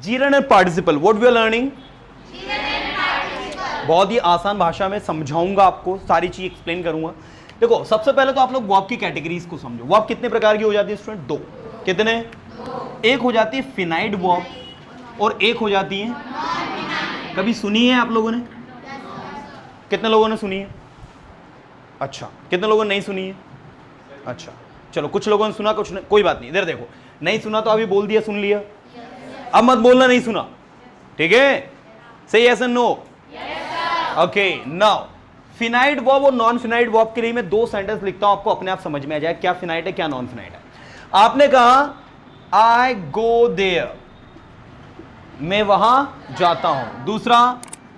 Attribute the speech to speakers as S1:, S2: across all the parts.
S1: Jiran and participle, what we are learning, बहुत ही आसान भाषा में समझाऊंगा आपको, सारी चीज एक्सप्लेन करूंगा। देखो सबसे पहले तो आप लोग वर्ब की कैटेगरीज को समझो। वर्ब कितने प्रकार की हो जाती है स्टूडेंट? दो। कितने? एक हो जाती है फिनाइट वर्ब और एक हो जाती है, कभी सुनी है आप लोगों ने? कितने लोगों ने सुनी है? अच्छा, कितने लोगों ने नहीं सुनी है? अच्छा चलो, कुछ लोगों ने सुना, कुछ ने, कोई बात नहीं। इधर देखो, नहीं सुना तो अभी बोल दिया, सुन लिया, अब मत बोलना नहीं सुना, ठीक है? Say yes and no. Okay, now finite verb और नॉन फिनाइट वर्ब के लिए मैं दो सेंटेंस लिखता हूं, आपको अपने आप समझ में आ जाए क्या फिनाइट है क्या नॉन फिनाइट है। आपने कहा आई गो देयर, मैं वहां जाता हूं। दूसरा,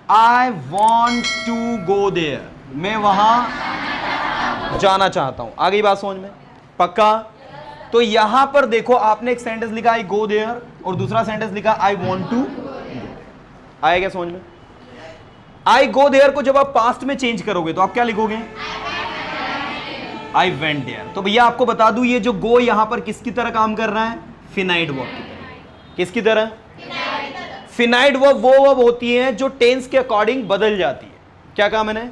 S1: I want to go there, मैं वहां जाना चाहता हूं। आ गई बात समझ में? पक्का? तो यहां पर देखो, आपने एक सेंटेंस लिखा आई गो देयर और दूसरा सेंटेंस लिखा आई वॉन्ट टू। आया क्या समझ में? आई गो देयर को जब आप पास्ट में चेंज करोगे तो आप क्या लिखोगे? I went there. तो भैया आपको बता दूं, ये जो गो यहां पर किसकी तरह काम कर रहा है? फिनाइट वर्ब की तरह। किसकी तरह? फिनाइट वर्ब वो वर्ब होती है जो टेंस के अकॉर्डिंग बदल जाती है। क्या कहा मैंने?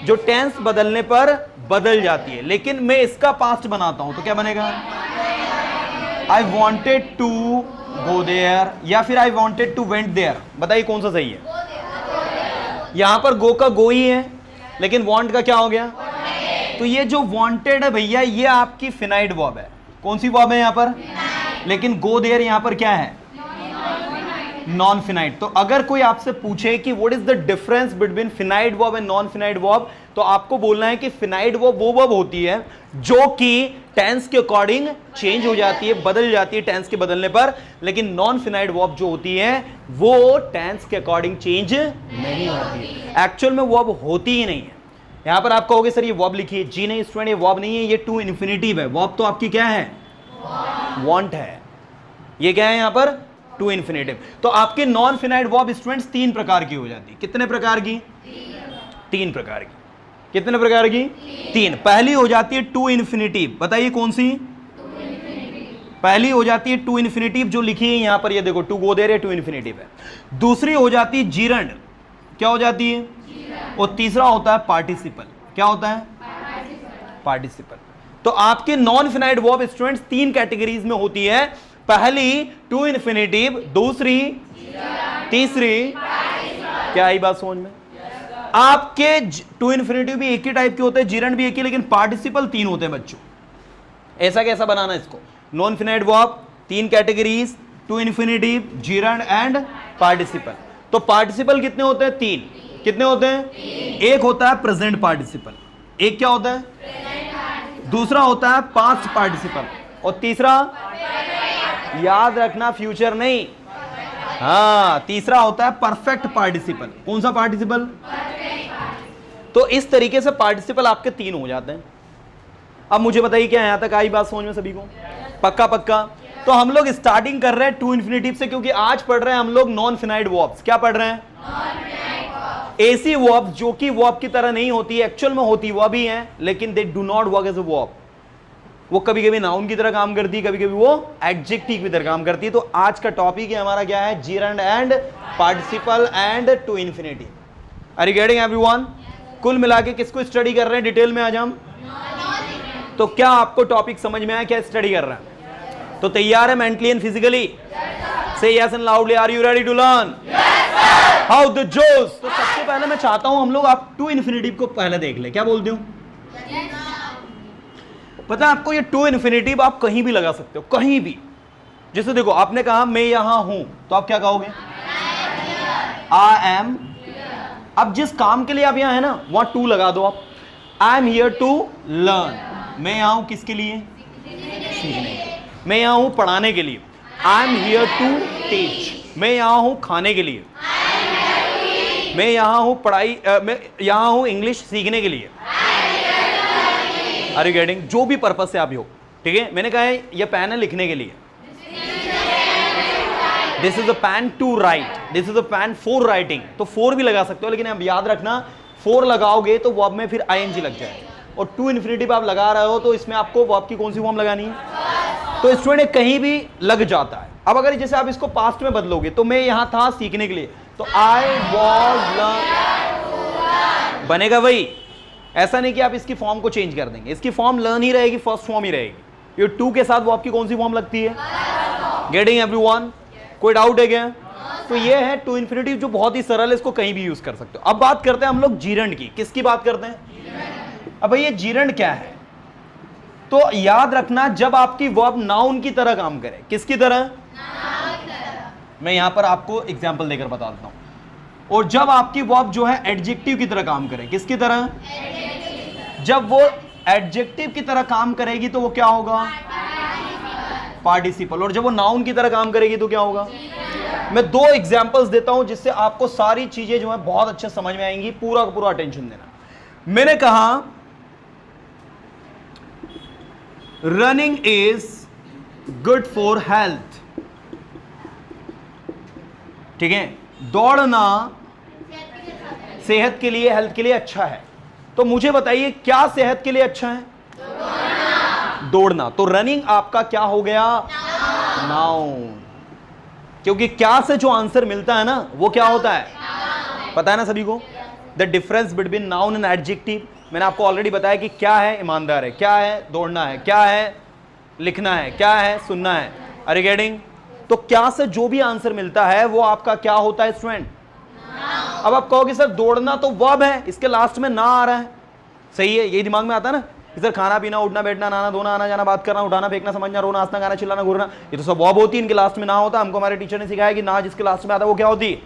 S1: जो टेंस बदलने पर बदल जाती है। लेकिन मैं इसका पास्ट बनाता हूं तो क्या बनेगा? I wanted to go there या फिर I wanted to went there. बताइए कौन सा सही है? यहां पर गो का गो ही है, लेकिन वॉन्ट का क्या हो गया? तो ये जो वॉन्टेड है भैया, ये आपकी फिनाइट वर्ब है। कौन सी वर्ब है यहां पर? लेकिन गो देयर यहां पर क्या है? Non finite. तो अगर कोई आपसे पूछे कि what is the difference between finite verb and non finite verb, तो आपको बोलना है कि फिनाइट वर्ब वो वर्ब होती है जो कि टेंस के अकॉर्डिंग चेंज हो जाती है, बदल जाती है टेंस के बदलने पर। लेकिन नॉन फिनाइट वर्ब जो होती है वो टेंस के अकॉर्डिंग चेंज नहीं होती है, एक्चुअल में वर्ब होती ही नहीं है। यहां पर आप कहोगे सर ये वर्ब लिखी है। जी नहीं स्टूडेंट, ये वर्ब नहीं है, ये टू इन्फिनिटिव है। वर्ब तो आपकी क्या है? वांट है। ये क्या है यहां पर? To infinitive. तो आपके नॉन फिनाइट वर्ब स्टूडेंट्स तीन प्रकार की हो जाती है। कितने प्रकार की? तीन प्रकार की। कितने प्रकार की? तीन। पहली हो जाती है टू इन्फिनिटिव। बताइए कौन सी? पहली हो जाती है टू इन्फिनिटिव जो लिखी है यहां पर, ये देखो टू गो देयर है, टू इन्फिनिटिव है। दूसरी हो जाती है जीरंड। क्या हो जाती है? और तीसरा होता है पार्टिसिपल। क्या होता है? पार्टिसिपल। तो आपके नॉन फिनाइट वर्ब स्टूडेंट्स तीन कैटेगरीज में होती है। पहली टू इन्फिनिटिव, दूसरी, तीसरी। क्या आई बात समझ में? आपके टू इन्फिनिटिव भी एक ही टाइप के होते हैं, जीरंड भी एक ही, लेकिन पार्टिसिपल तीन होते हैं बच्चों। ऐसा कैसा बनाना इसको? नॉन फिनाइट वर्ब तीन categories, to infinitive, gerund and participle. तो पार्टिसिपल कितने होते हैं? तीन। कितने होते हैं? एक होता है प्रेजेंट पार्टिसिपल, एक क्या होता है? दूसरा होता है पास्ट पार्टिसिपल, और तीसरा, याद रखना फ्यूचर नहीं, हाँ, तीसरा होता है परफेक्ट पार्टिसिपल। कौन सा पार्टिसिपल? तो इस तरीके से पार्टिसिपल आपके तीन हो जाते हैं। अब मुझे बताइए क्या यहां तक आई बात समझ में सभी को? पक्का पक्का। तो हम लोग स्टार्टिंग कर रहे हैं टू इन्फिनिटिव से, क्योंकि आज पढ़ रहे हैं हम लोग नॉन फिनाइट वर्ब्स। क्या पढ़ रहे हैं? ऐसी वर्ब जो कि वर्ब की तरह नहीं होती है, एक्चुअल में होती वह भी है, लेकिन they do not work as a verb. वो कभी कभी नाउन की तरह काम करती है, कभी कभी वो एडजेक्टिव की तरह काम करती है। तो आज का टॉपिक है हमारा क्या है? Gerund and participle and to infinity. Are you getting everyone? कुल मिला के किसको स्टडी कर रहे हैं डिटेल में आज हम? तो क्या आपको टॉपिक समझ में आया? क्या स्टडी कर रहे हैं? तो तैयार है mentally and physically? Say yes and loudly, are you ready to learn? How the जोश। तो सबसे पहले मैं चाहता हूं हम लोग आप टू इन्फिनिटिव को पहले देख ले। क्या बोलते हो? पता है आपको, ये टू इन्फिनिटिव आप कहीं भी लगा सकते हो, कहीं भी। जैसे देखो, आपने कहा मैं यहां हूं, तो आप क्या कहोगे? I am. अब जिस काम के लिए आप यहां है ना, वहां टू लगा दो आप। I am here to learn. मैं यहां हूं किसके लिए? सीखने। मैं यहां हूं पढ़ाने के लिए। I am here to teach. मैं यहां हूं खाने के लिए। मैं यहां हूं पढ़ाई, मैं यहां हूं इंग्लिश सीखने के लिए। Are you getting? जो भी पर्पस से आप हो, ठीक है। मैंने कहा है ये पेन है लिखने के लिए, this is a pen to write, this is a pen for writing. तो फॉर भी लगा सकते हो, लेकिन अब याद रखना फॉर लगाओगे तो वर्ब में फिर आईएनजी लग जाए, और टू इन्फिनिटिव आप लगा रहे हो तो इसमें आपको वर्ब की कौन सी फॉर्म लगानी है? तो स्टूडेंट कहीं भी लग जाता है। अब अगर जैसे आप इसको पास्ट में बदलोगे तो मैं यहां था सीखने के लिए, तो आई वॉज लर्न बनेगा वही। ऐसा नहीं कि आप इसकी फॉर्म को चेंज कर देंगे, इसकी फॉर्म लर्न ही रहेगी, फर्स्ट फॉर्म ही रहेगी। ये टू के साथ वो आपकी कौन सी फॉर्म लगती है? Getting everyone? कोई डाउट है क्या? तो ये है टू इन्फिनिटिव जो बहुत ही सरल है, इसको कहीं भी यूज कर सकते हो। अब बात करते हैं हम लोग जीरंड की। किसकी बात करते हैं? अब भाई ये जीरंड क्या है? तो याद रखना, जब आपकी वर्ब नाउन की तरह काम करे। किसकी तरह? मैं यहां पर आपको एग्जांपल देकर बता देता हूं। और जब आपकी वर्ब जो है एडजेक्टिव की तरह काम करे। किसकी तरह? जब वो एडजेक्टिव की तरह काम करेगी तो वो क्या होगा? पार्टिसिपल। और जब वो नाउन की तरह काम करेगी तो क्या होगा? मैं दो एग्जांपल्स देता हूं जिससे आपको सारी चीजें जो है बहुत अच्छे समझ में आएंगी। पूरा का पूरा अटेंशन देना। मैंने कहा running is good for health, ठीक है? दौड़ना सेहत के लिए, हेल्थ के लिए अच्छा है। तो मुझे बताइए क्या सेहत के लिए अच्छा है? दौड़ना। तो रनिंग आपका क्या हो गया? नाउन। क्योंकि क्या से जो आंसर मिलता है ना वो क्या होता है? पता है ना सभी को the difference between noun and adjective. मैंने आपको ऑलरेडी बताया कि क्या है ईमानदार है, क्या है दौड़ना है, क्या है लिखना है, क्या है सुनना है। Are you getting? तो क्या से जो भी आंसर मिलता है वो आपका क्या होता है स्टूडेंट? अब आप कहोगे सर दौड़ना तो वर्ब है, इसके लास्ट में ना आ रहा है। सही है, यही दिमाग में आता है ना कि सर खाना पीना, उठना बैठना, नहाना धोना, आना जाना, बात करना, उठाना फेंकना, समझना, रोना हंसना, गाना चिल्लाना, घूरना, ये तो सब वर्ब होती है, इनके लास्ट में ना होता। हमको हमारे टीचर ने सिखाया कि ना जिसके लास्ट में आता है वो क्या होती है?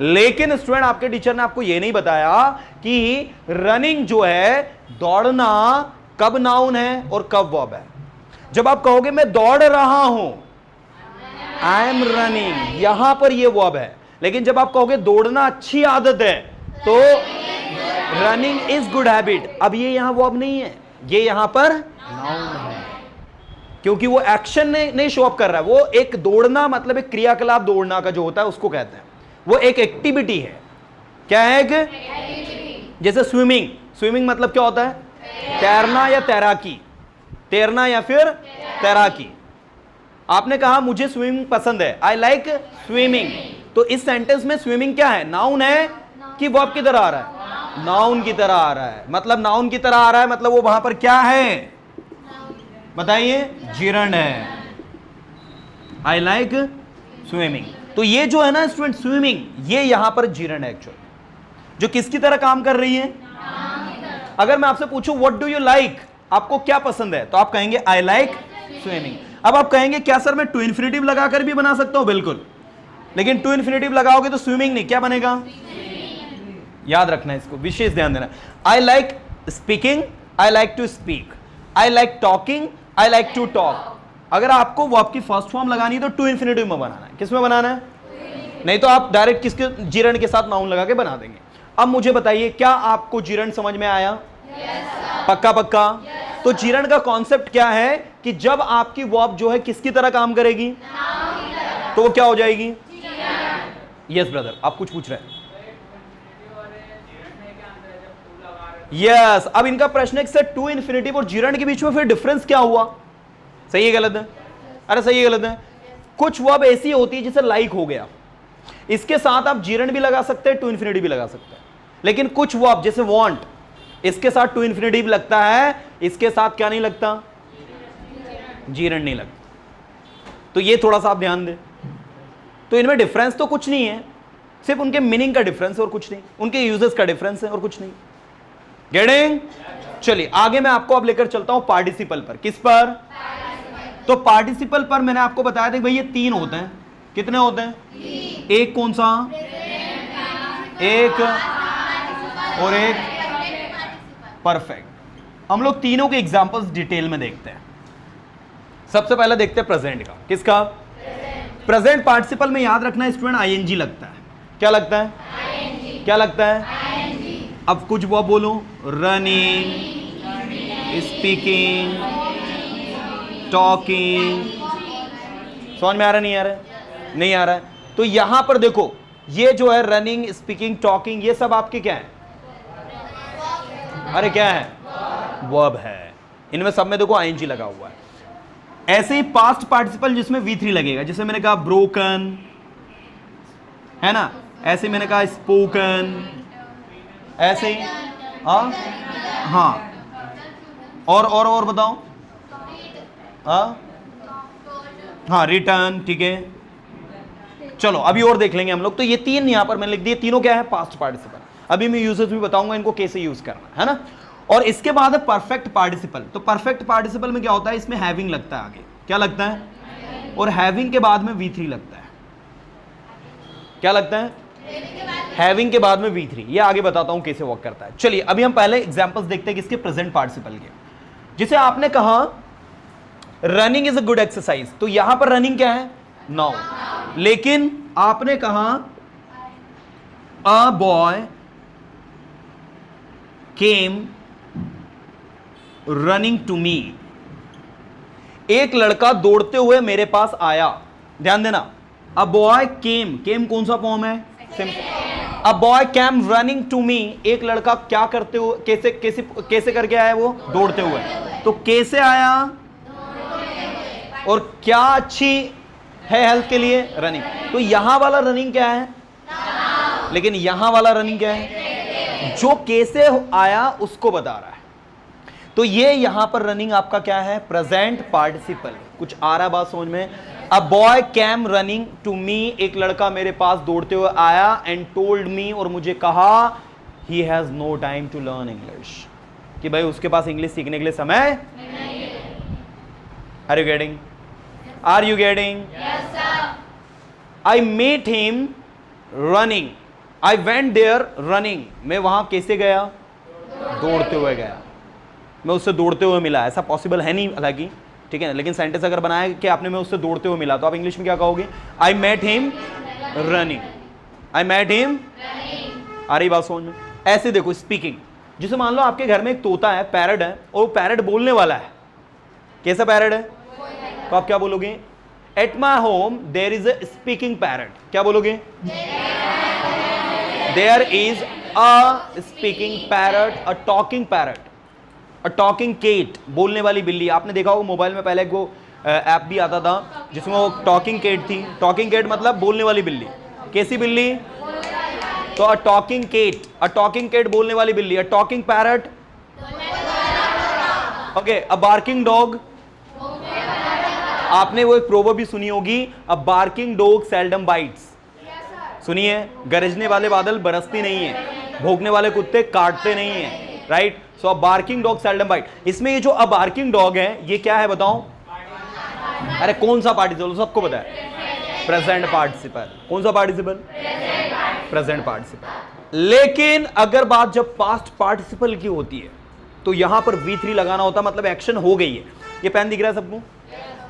S1: लेकिन स्टूडेंट आपके टीचर ने आपको ये नहीं बताया कि रनिंग जो है, दौड़ना कब नाउन है और कब वर्ब है। जब आप कहोगे मैं दौड़ रहा हूं, आई एम रनिंग, यहां पर ये वर्ब है। लेकिन जब आप कहोगे दौड़ना अच्छी आदत है तो रनिंग इज गुड हैबिट, अब ये यहां वर्ब नहीं है, ये यहां पर नाउन है। क्योंकि वो एक्शन नहीं शो अप कर रहा है, वो एक दौड़ना मतलब एक क्रियाकलाप दौड़ना का जो होता है उसको कहते हैं, वो एक एक्टिविटी है। क्या है? एक जैसे स्विमिंग, स्विमिंग मतलब क्या होता है? तैरना या तैराकी, तैरना या फिर तैराकी। आपने कहा मुझे स्विमिंग पसंद है, आई लाइक स्विमिंग, तो इस सेंटेंस में स्विमिंग क्या है? नाउन है कि वर्ब की तरह आ रहा है? नाउन की तरह आ रहा है। मतलब नाउन की तरह आ रहा है मतलब वो वहां पर क्या है? बताइए, जीरंड है। I like swimming. तो ये जो है ना स्टूडेंट स्विमिंग, ये यहां पर जीरंड है एक्चुअल, जो किसकी तरह काम कर रही है? अगर मैं आपसे पूछूं व्हाट डू यू लाइक, आपको क्या पसंद है, तो आप कहेंगे आई लाइक स्विमिंग। अब आप कहेंगे क्या सर मैं टू इन्फिनिटिव लगाकर भी बना सकता हूं? बिल्कुल, लेकिन टू इन्फिनिटिव लगाओगे तो स्विमिंग नहीं, क्या बनेगा? याद रखना है, इसको विशेष ध्यान देना। I like speaking, I like to speak, I like talking, I like to talk. अगर आपको वो आपकी फर्स्ट फॉर्म लगानी है तो टू इन्फिनिटिव में बनाना है। किस में बनाना है? नहीं तो आप डायरेक्ट किसके जीरंड के साथ नाउन लगा के बना देंगे। अब मुझे बताइए क्या आपको जीरंड समझ में आया? पक्का पक्का। तो जीरंड का कॉन्सेप्ट क्या है कि जब आपकी वर्ब जो है किसकी तरह काम करेगी तो वो क्या हो जाएगी? यस ब्रदर, आप कुछ पूछ रहे हैं? यस। अब इनका प्रश्न है सर टू इन्फिनिटिव और जीरंड के बीच में फिर डिफरेंस क्या हुआ? सही है गलत है? अरे सही है गलत है? कुछ वर्ब ऐसी होती है जैसे लाइक हो गया, इसके साथ आप जीरंड भी लगा सकते हैं, टू इन्फिनिटिव भी लगा सकते हैं। लेकिन कुछ वर्ब जैसे वांट, इसके साथ टू इन्फिनिटिव लगता है, इसके साथ क्या नहीं लगता? जीरंड नहीं लगता। तो ये थोड़ा सा आप ध्यान दें। तो इनमें डिफरेंस तो कुछ नहीं है, सिर्फ उनके मीनिंग का डिफरेंस है और कुछ नहीं, उनके यूजेस का डिफरेंस है और कुछ नहीं। गेटिंग? चलिए आगे मैं आपको अब लेकर चलता हूं पार्टिसिपल पर। किस पर? तो पार्टिसिपल पर मैंने आपको बताया था भाई ये तीन होते हैं। कितने होते हैं? एक कौन सा? एक और एक परफेक्ट। हम लोग तीनों के एग्जांपल्स डिटेल में देखते हैं। सबसे पहले देखते हैं प्रेजेंट का। किसका? प्रेजेंट पार्टिसिपल में याद रखना स्टूडेंट आईएनजी लगता है। क्या लगता है? क्या लगता है? अब कुछ वो बोलो, रनिंग, स्पीकिंग, टॉकिंग। समझ में आ रहा नहीं आ रहा? नहीं आ रहा है। तो यहां पर देखो ये जो है रनिंग, स्पीकिंग, टॉकिंग, ये सब आपके क्या है? अरे क्या है? वर्ब है। इनमें सब में देखो आईएनजी लगा हुआ है। ऐसे ही पास्ट पार्टिसिपल जिसमें V3 लगेगा, जैसे मैंने कहा ब्रोकन, है ना, ऐसे मैंने कहा स्पोकन, ऐसे ही हाँ और बताओ, हाँ रिटर्न, ठीक है। चलो अभी और देख लेंगे हम लोग। तो ये तीन यहां पर मैंने लिख दिए, तीनों क्या है, पास्ट पार्टिसिपल। अभी मैं यूजेस भी बताऊंगा इनको कैसे यूज करना है ना। और इसके बाद है परफेक्ट पार्टिसिपल। तो परफेक्ट पार्टिसिपल में क्या होता है, इसमें हैविंग लगता है आगे, क्या लगता है, और हैविंग के बाद में V3 लगता है। क्या लगता है, हैविंग के बाद में V3। ये आगे बताता हूं कैसे वर्क करता है। चलिए अभी हम पहले एग्जांपल्स देखते हैं किसके, प्रेजेंट पार्टिसिपल के। जिसे आपने कहा running is a good exercise, तो यहां पर रनिंग क्या है, नाउ। लेकिन आपने कहा a boy came running to me, एक लड़का दौड़ते हुए मेरे पास आया। ध्यान देना, अ बॉय केम, केम कौन सा फॉर्म है, simple. A boy came running to me, एक लड़का क्या करते हुए, कैसे कैसे कैसे करके आया, वो दौड़ते हुए। तो कैसे आया, और क्या अच्छी है हेल्थ के लिए, रनिंग। तो यहां वाला रनिंग क्या है, लेकिन यहां वाला रनिंग क्या है, जो कैसे आया उसको बता रहा है। तो ये यहां पर रनिंग आपका क्या है, प्रेजेंट पार्टिसिपल। कुछ आ रहा बात समझ में। A boy came running to me, एक लड़का मेरे पास दौड़ते हुए आया, एंड टोल्ड मी, और मुझे कहा, he has no time to learn English, कि भाई उसके पास इंग्लिश सीखने के लिए समय नहीं। Are you getting, are you getting, I met him running, I went there running, मैं वहां कैसे गया, दौड़ते हुए गया, मैं उससे दौड़ते हुए मिला। ऐसा पॉसिबल है नहीं हालांकि, ठीक है ना, लेकिन सेंटेंस अगर बनाया कि आपने मैं उससे दौड़ते हुए मिला, तो आप इंग्लिश में क्या कहोगे, I met him running, I met him. आ रही बात समझ में। ऐसे देखो स्पीकिंग, जिसे मान लो आपके घर में एक तोता है, पैरट है, और वो पैरट बोलने वाला है। कैसा पैरट है, तो आप क्या बोलोगे, at my home there is a speaking parrot. क्या बोलोगे, there is a speaking parrot, a talking parrot, a talking cat, बोलने वाली बिल्ली। आपने देखा होगा मोबाइल में पहले वो ऐप भी आता था जिसमें वो टॉकिंग केट थी। टॉकिंग केट मतलब बोलने वाली बिल्ली। कैसी बिल्ली, तो a talking cat, a talking cat बोलने वाली बिल्ली। A talking parrot, okay. A barking dog, आपने वो एक प्रोवर्ब भी सुनी होगी, a barking dog seldom bites. सुनिए, गरजने वाले बादल बरसती नहीं है, भौंकने वाले कुत्ते काटते नहीं है, राइट। सो अ बार्किंग डॉग सेल्डम बाइट। इसमें ये जो अ बार्किंग डॉग है, ये क्या है बताओ, अरे कौन सा पार्टिसिपल, सबको पता है, प्रेजेंट पार्टिसिपल। कौन सा पार्टिसिपल, प्रेजेंट पार्टिसिपल। लेकिन अगर बात जब पास्ट पार्टिसिपल की होती है, तो यहां पर V3 लगाना होता, मतलब एक्शन हो गई है। ये पेन दिख रहा है सबको,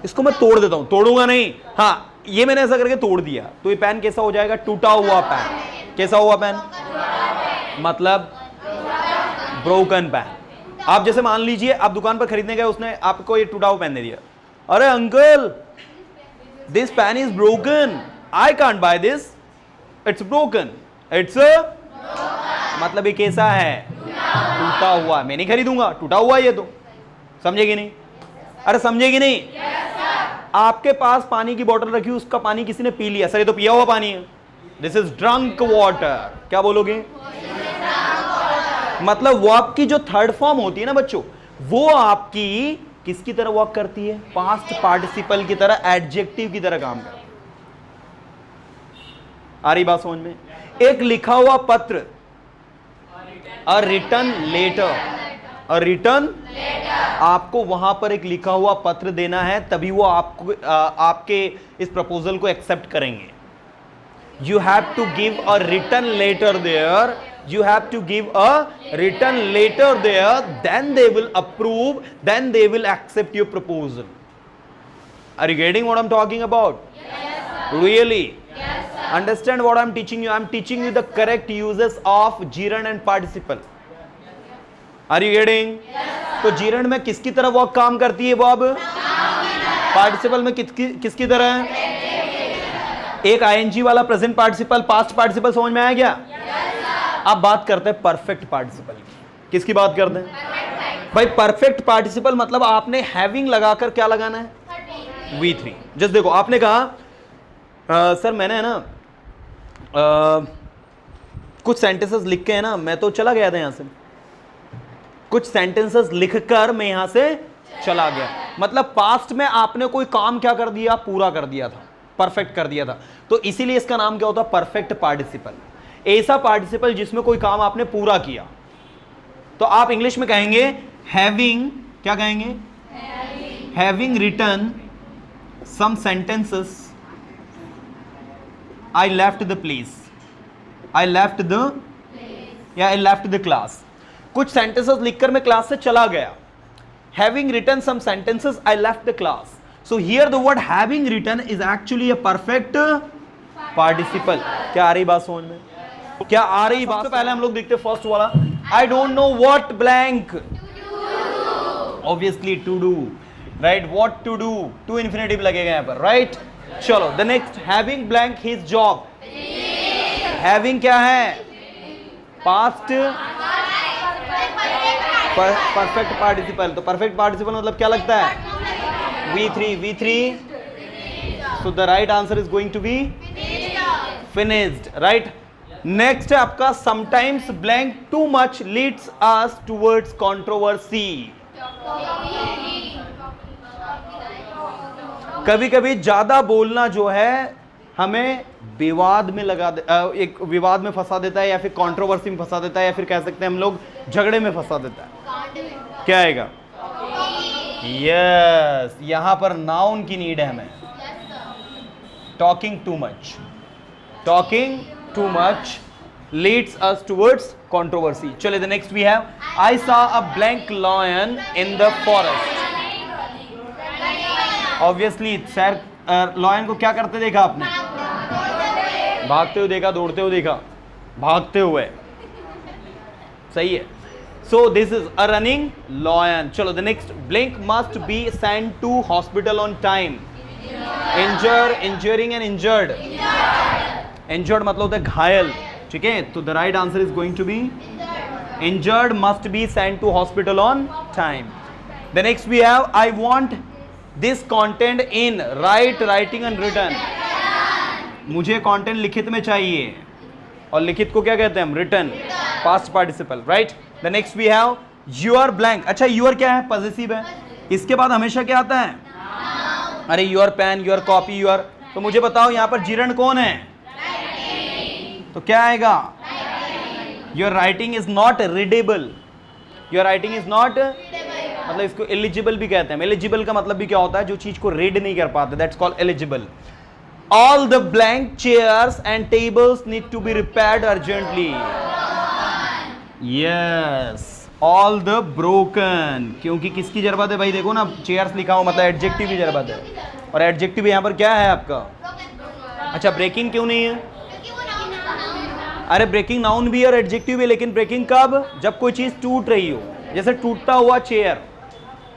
S1: इसको मैं तोड़ देता हूं, तोड़ूंगा नहीं, हाँ ये मैंने ऐसा करके तोड़ दिया, तो ये पेन कैसा हो जाएगा, टूटा हुआ पेन। कैसा हुआ पेन, मतलब ब्रोकन पेन। आप जैसे मान लीजिए आप दुकान पर खरीदने गए, उसने आपको ये टूटा हुआ पेन दे दिया, अरे uncle this pen is broken, I can't buy this, it's broken, it's मतलब ये कैसा है, टूटा हुआ, मैं नहीं खरीदूंगा, टूटा हुआ ये तो। समझेगी नहीं, अरे समझेगी नहीं। आपके पास पानी की बोतल रखी, उसका पानी किसी ने पी लिया, सर ये तो पिया हुआ पानी है, दिस इज ड्रंक वाटर। क्या बोलोगे, मतलब वो आपकी जो थर्ड फॉर्म होती है ना बच्चों, वो आपकी किसकी तरह वर्क करती है, पास्ट पार्टिसिपल की तरह, एडजेक्टिव की तरह काम करती है। आ रही बात समझ में। एक लिखा हुआ पत्र, a written letter, a written, आपको वहां पर एक लिखा हुआ पत्र देना है, तभी वो आपको आपके इस प्रपोजल को एक्सेप्ट करेंगे। You have to give a written letter there, you have to give a written letter there, then they will approve, then they will accept your proposal. Are you getting what I'm talking about? Yes, sir. Really? Yes, sir. Understand what I'm teaching you? I'm teaching you the correct uses of gerund and participle. Are you getting? Yes, sir. तो gerund में किसकी तरह वो काम करती है, वो अब पार्टिसिपल में किसकी तरह है, एक ing वाला प्रेजेंट पार्टिसिपल, पास्ट पार्टिसिपल, समझ में आया क्या? अब बात करते हैं परफेक्ट पार्टिसिपल की। किसकी बात करते हैं भाई, परफेक्ट पार्टिसिपल मतलब आपने हैविंग लगाकर क्या लगाना है, V3। जस्ट देखो, आपने कहा सर मैंने है ना कुछ सेंटेंसेस लिख के है ना, मैं तो चला गया था यहां से, कुछ सेंटेंसेस लिखकर मैं यहां से चला गया। मतलब पास्ट में आपने कोई काम क्या कर दिया, पूरा कर दिया था, परफेक्ट कर दिया था। तो इसीलिए इसका नाम क्या होता है, परफेक्ट पार्टिसिपल। ऐसा पार्टिसिपल जिसमें कोई काम आपने पूरा किया। तो आप इंग्लिश में कहेंगे हैविंग, क्या कहेंगे, having written some sentences I left the place, I left the, या आई लेफ्ट द क्लास। कुछ सेंटेंसेस लिखकर मैं क्लास से चला गया। Having written some sentences, I left the class. So here the word having written is actually a perfect participle. क्या आ रही बात समझ में? क्या आ रही बात? सबसे पहले हम लोग देखते हैं फर्स्ट वाला, I don't know what blank. Obviously to do, right? What to do? To infinitive लगेगा यहाँ पर, right? चलो, the next, having blank his job. Having क्या है? Past perfect participle. तो परफेक्ट पार्टिसिपल मतलब क्या लगता है, V3। So the right answer is going to be finished, right. Next है आपका sometimes blank too much leads us towards controversy. कभी कभी ज्यादा बोलना जो है हमें विवाद में एक विवाद में फंसा देता है, या फिर कंट्रोवर्सी में फंसा देता है, या फिर कह सकते हैं हम लोग झगड़े में फंसा देता है। क्या आएगा, यस, यहां पर नाउन की नीड है हमें। Talking too much, talking too much leads us towards controversy. चलिए, the next we have, I saw a blank lion in the forest. Obviously sir, lion को क्या करते देखा आपने, भागते हुए देखा, दौड़ते हुए देखा, भागते हुए, सही है। So this is a running lion. चलो, the next, blank must be send to hospital on time. Injuring and injured. Injured मतलब होता है घायल, ठीक है। तो the right answer is going to be injured must be send to hospital on time. The next we have, I want this content in write, writing and return. मुझे content लिखित में चाहिए, और लिखित को क्या कहते हैं हम, written, past participle, right. The next we have your blank. अच्छा, यूर क्या है, पॉसेसिव है। इसके बाद हमेशा क्या आता है, अरे your pen, your copy, your. तो मुझे बताओ यहाँ पर जिरंड कौन है, तो क्या आएगा, your writing is not readable. Your writing is not, मतलब इसको एलिजिबल भी कहते हैं। एलिजिबल का मतलब भी क्या होता है, जो चीज को रीड नहीं कर पाते, that's called eligible. All the blank chairs and tables need to be repaired urgently. Yes. All the broken, क्योंकि किसकी जरूरत है भाई, देखो ना, चेयर्स लिखा हो मतलब एडजेक्टिव की जरूरत है, और एडजेक्टिव यहाँ पर क्या है आपका। अच्छा, ब्रेकिंग क्यों नहीं है, अरे ब्रेकिंग नाउन भी और एडजेक्टिव भी, लेकिन ब्रेकिंग कब, जब कोई चीज टूट रही हो, जैसे टूटता हुआ चेयर,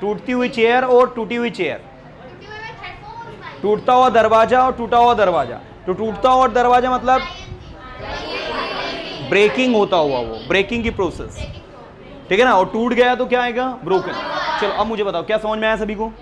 S1: टूटती हुई चेयर और टूटी हुई चेयर, टूटता हुआ दरवाजा और टूटा हुआ दरवाजा। तो टूटता हुआ दरवाजा मतलब ब्रेकिंग होता हुआ, वो ब्रेकिंग की प्रोसेस, ठीक है ना। और टूट गया तो क्या आएगा, ब्रोकन। चलो, अब मुझे बताओ क्या समझ में आया सभी को।